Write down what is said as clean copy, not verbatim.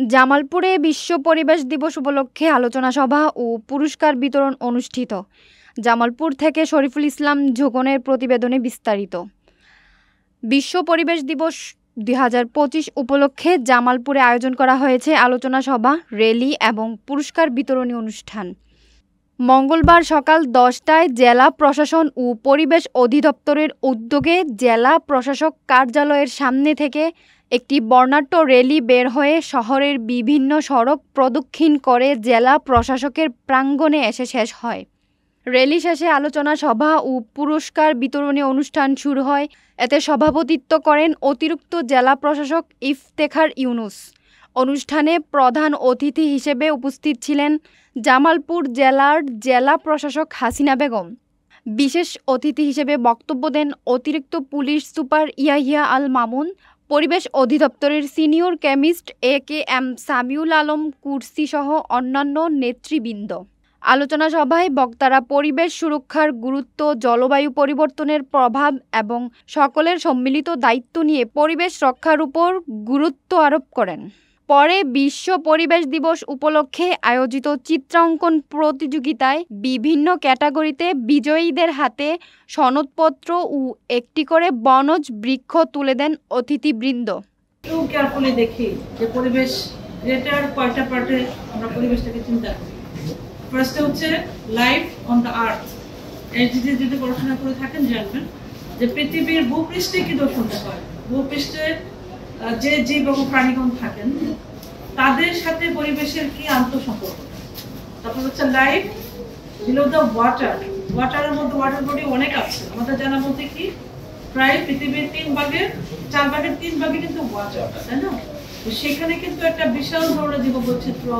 জামালপুরে বিশ্ব পরিবেশ দিবস উপলক্ষে আলোচনা সভা ও পুরস্কার বিতরণ অনুষ্ঠিত। জামালপুর থেকে শরীফুল ইসলাম ঝোকনের প্রতিবেদনে বিস্তারিত। বিশ্ব পরিবেশ দিবস ২০২৫ উপলক্ষে জামালপুরে আয়োজন করা হয়েছে আলোচনা সভা, র্যালি এবং পুরস্কার বিতরণী অনুষ্ঠান। মঙ্গলবার সকাল ১০টায় জেলা প্রশাসন ও পরিবেশ অধিদপ্তরের উদ্যোগে জেলা প্রশাসক কার্যালয়ের সামনে থেকে একটি বর্ণাঢ্য র্যালি বের হয়ে শহরের বিভিন্ন সড়ক প্রদক্ষিণ করে জেলা প্রশাসকের প্রাঙ্গণে এসে শেষ হয়। র্যালি শেষে আলোচনা সভা ও পুরস্কার বিতরণী অনুষ্ঠান শুরু হয়। এতে সভাপতিত্ব করেন অতিরিক্ত জেলা প্রশাসক ইফতেখার ইউনুস। অনুষ্ঠানে প্রধান অতিথি হিসেবে উপস্থিত ছিলেন জামালপুর জেলার জেলা প্রশাসক হাসিনা বেগম। বিশেষ অতিথি হিসেবে বক্তব্য দেন অতিরিক্ত পুলিশ সুপার ইয়াহিয়া আল মামুন, পরিবেশ অধিদপ্তরের senior chemist AKM Samiul Alam কুরসি সহ অন্যান্য নেতৃবৃন্দ। আলোচনা সভায় বক্তারা পরিবেশ সুরক্ষার গুরুত্ব, জলবায়ু পরিবর্তনের প্রভাব এবং সকলের সম্মিলিত দায়িত্ব নিয়ে পরিবেশ রক্ষার উপর গুরুত্ব আরোপ করেন। পরে বিশ্ব পরিবেশ দিবস উপলক্ষে আয়োজিত চিত্রাঙ্কন প্রতিযোগিতায় বিভিন্ন ক্যাটাগরিতে বিজয়ীদের হাতে সনদপত্র ও একটি করে বনজ বৃক্ষ তুলে দেন অতিথিবৃন্দ। একটু কেয়ারফুলি দেখি যে পরিবেশ রেটার কয়টা পার্টে আমরা পরিবেশটাকে চিন্তা করি। ফার্স্টে হচ্ছে লাইফ অন দ্য আর্থ। এই যদি পড়াশোনা করে থাকেন জানবেন যে পৃথিবীর ভূপৃষ্ঠে কি দূষণটা হয়, ভূপৃষ্ঠে যে জীব এবং প্রাণীগণ থাকেন তাদের সাথে পরিবেশের কি আন্তঃসম্পর্ক। তারপর হচ্ছে লাইফ বিলো দ্য ওয়াটার। ওয়াটারের মধ্যে ওয়াটার বডি অনেক আছে, আমাদের জানা মতে কি প্রায় পৃথিবীর 4 ভাগের 3 ভাগে কিন্তু ওয়াটার, তাই না? সেখানে কিন্তু একটা বিশাল ধরনের জীববৈচিত্র্য